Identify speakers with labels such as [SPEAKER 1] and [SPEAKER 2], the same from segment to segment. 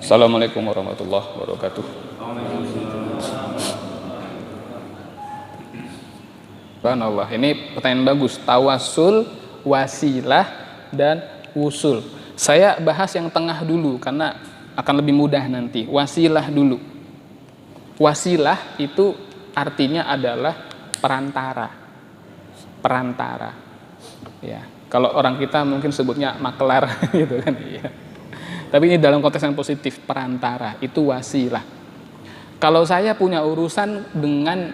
[SPEAKER 1] Assalamualaikum warahmatullahi wabarakatuh. Subhanallah, ini pertanyaan bagus. Tawasul, wasilah, dan wusul. Saya bahas yang tengah dulu karena akan lebih mudah nanti. Wasilah dulu. Wasilah itu artinya adalah perantara. Perantara. Ya, kalau orang kita mungkin sebutnya maklar gitu kan. Iya. Tapi ini dalam konteks yang positif, perantara, itu wasilah. Kalau saya punya urusan dengan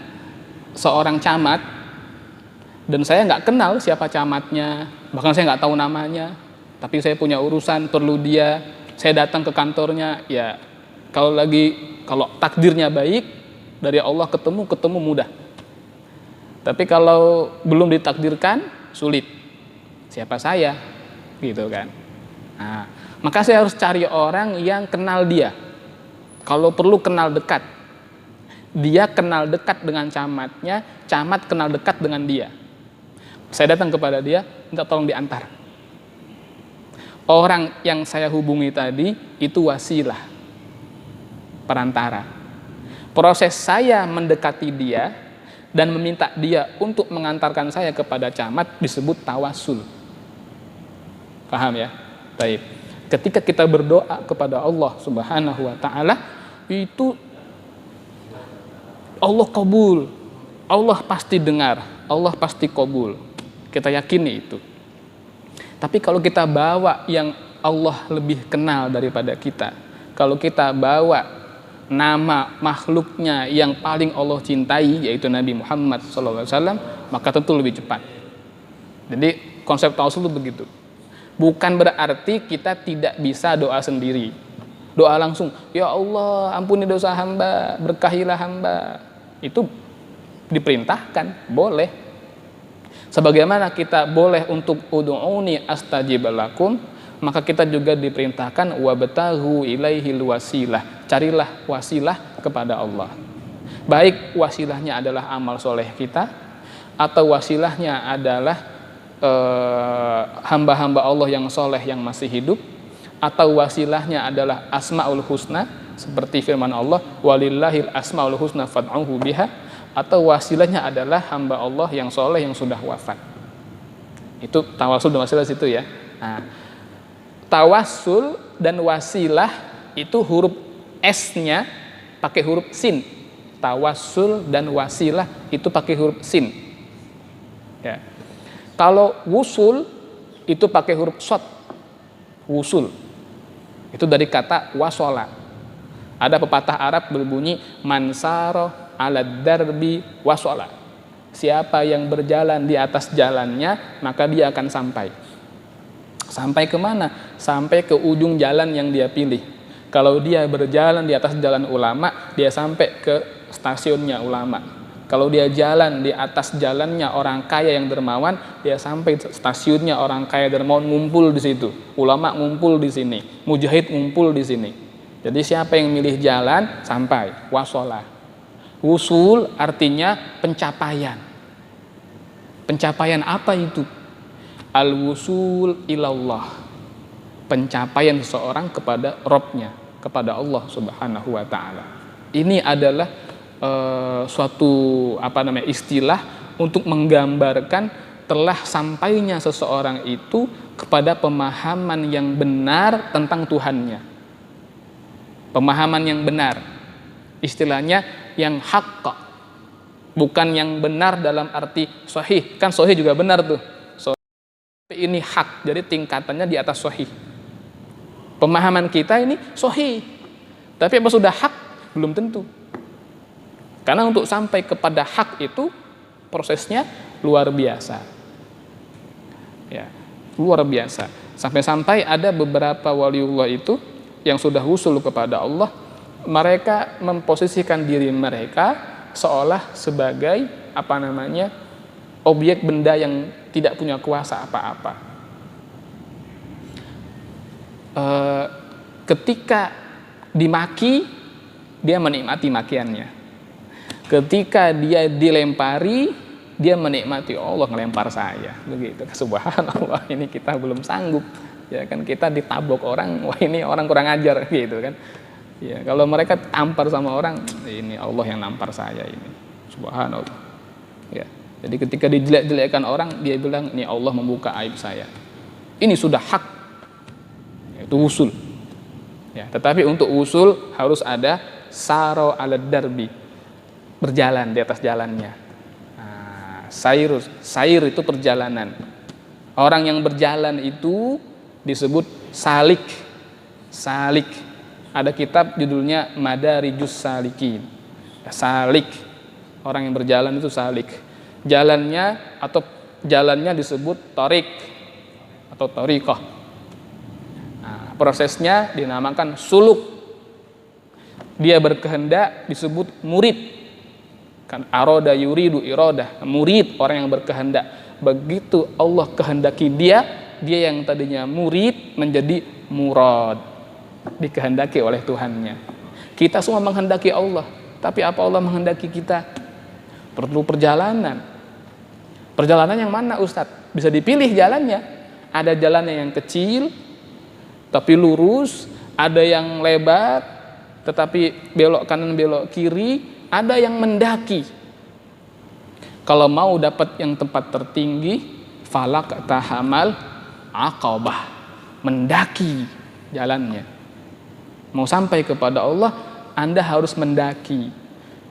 [SPEAKER 1] seorang camat, dan saya nggak kenal siapa camatnya, bahkan saya nggak tahu namanya, tapi saya punya urusan, perlu dia, saya datang ke kantornya, ya kalau takdirnya baik, dari Allah ketemu mudah. Tapi kalau belum ditakdirkan, sulit. Siapa saya? Gitu kan. Nah, maka saya harus cari orang yang kenal dia. Kalau perlu kenal dekat. Dia kenal dekat dengan camatnya, camat kenal dekat dengan dia. Saya datang kepada dia, minta tolong diantar. Orang yang saya hubungi tadi itu wasilah, perantara. Proses saya mendekati dia dan meminta dia untuk mengantarkan saya kepada camat disebut tawasul. Paham ya? Baik. Ketika kita berdoa kepada Allah Subhanahu wa taala, itu Allah kabul. Allah pasti dengar, Allah pasti kabul. Kita yakini itu. Tapi kalau kita bawa yang Allah lebih kenal daripada kita, kalau kita bawa nama makhluknya yang paling Allah cintai, yaitu Nabi Muhammad SAW, maka tentu lebih cepat. Jadi konsep tawasul itu begitu. Bukan berarti kita tidak bisa doa sendiri. Doa langsung, ya Allah ampuni dosa hamba, berkahilah hamba. Itu diperintahkan, boleh. Sebagaimana kita boleh untuk ud'uni astajib lakum, maka kita juga diperintahkan wabtaghu ilaihil wasilah. Carilah wasilah kepada Allah. Baik wasilahnya adalah amal soleh kita, atau wasilahnya adalah hamba-hamba Allah yang soleh yang masih hidup, atau wasilahnya adalah asmaul husna seperti firman Allah walillahil asmaul husna fad'uhu biha, atau wasilahnya adalah hamba Allah yang soleh yang sudah wafat. Itu tawasul dan wasilah situ ya. Nah, tawasul dan wasilah itu huruf S-nya pakai huruf sin. Tawasul dan wasilah itu pakai huruf sin. Ya. Kalau wusul itu pakai huruf shad. Wusul itu dari kata wasola. Ada pepatah Arab berbunyi mansaro ala darbi wasola. Siapa yang berjalan di atas jalannya, maka dia akan sampai. Sampai kemana? Sampai ke ujung jalan yang dia pilih. Kalau dia berjalan di atas jalan ulama, dia sampai ke stasiunnya ulama. Kalau dia jalan di atas jalannya orang kaya yang dermawan, dia sampai stasiunnya orang kaya dermawan, ngumpul di situ. Ulama ngumpul di sini, mujahid ngumpul di sini. Jadi siapa yang milih jalan sampai wasolah. Wusul artinya pencapaian. Pencapaian apa itu? Al-wusul ilallah. Pencapaian seseorang kepada Rabb-nya, kepada Allah Subhanahu wa taala. Ini adalah suatu istilah untuk menggambarkan telah sampainya seseorang itu kepada pemahaman yang benar tentang Tuhannya. Pemahaman yang benar, istilahnya yang haqq, bukan yang benar dalam arti sahih. Kan sahih juga benar tuh. Tapi ini hak, jadi tingkatannya di atas sahih. Pemahaman kita ini sahih, tapi apa sudah hak? Belum tentu. Karena untuk sampai kepada hak itu prosesnya luar biasa. Ya, luar biasa. Sampai-sampai ada beberapa waliullah itu yang sudah wusul kepada Allah, mereka memposisikan diri mereka seolah sebagai objek benda yang tidak punya kuasa apa-apa. Ketika dimaki, dia menikmati makiannya. Ketika dia dilempari, dia menikmati Allah ngelempar saya. Begitu. Subhanallah, ini kita belum sanggup. Ya kan, kita ditabok orang, wah ini orang kurang ajar gitu kan. Ya, kalau mereka tampar sama orang, ini Allah yang nampar saya ini. Subhanallah. Ya. Jadi ketika dijelek-jelekkan orang, dia bilang ini Allah membuka aib saya. Ini sudah hak. Itu usul. Ya, tetapi untuk usul harus ada saro ala darbi, berjalan di atas jalannya. Nah, sair itu perjalanan. Orang yang berjalan itu disebut salik. Salik. Ada kitab judulnya Madarijus Salikin. Salik. Orang yang berjalan itu salik. Jalannya disebut tarik atau tariqah. Nah, prosesnya dinamakan suluk. Dia berkehendak disebut murid. Kan aroda yuridu irodah. Murid, orang yang berkehendak. Begitu Allah kehendaki dia yang tadinya murid menjadi murad. Dikehendaki oleh Tuhannya. Kita semua menghendaki Allah, tapi apa Allah menghendaki kita? Perlu perjalanan. Perjalanan yang mana, Ustadz? Bisa dipilih jalannya. Ada jalannya yang kecil tapi lurus, ada yang lebar tetapi belok kanan belok kiri, ada yang mendaki. Kalau mau dapat yang tempat tertinggi, falak tahamal aqabah, mendaki jalannya. Mau sampai kepada Allah, Anda harus mendaki.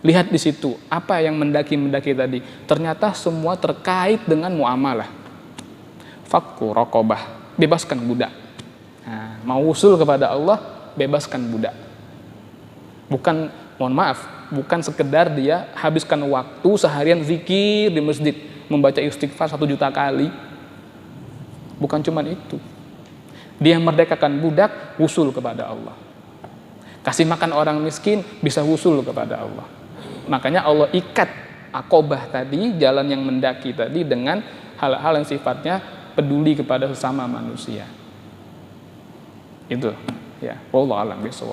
[SPEAKER 1] Lihat di situ, apa yang mendaki-mendaki tadi? Ternyata semua terkait dengan muamalah. Fakku raqabah, bebaskan budak. Nah, mau usul kepada Allah, bebaskan budak. Bukan, mohon maaf, bukan sekedar dia habiskan waktu seharian zikir di masjid, membaca istighfar 1 juta kali. Bukan cuma itu. Dia merdekakan budak, usul kepada Allah. Kasih makan orang miskin, bisa usul kepada Allah. Makanya Allah ikat aqobah tadi, jalan yang mendaki tadi, dengan hal-hal yang sifatnya peduli kepada sesama manusia. Itu ya, wallahu a'lam bishawab.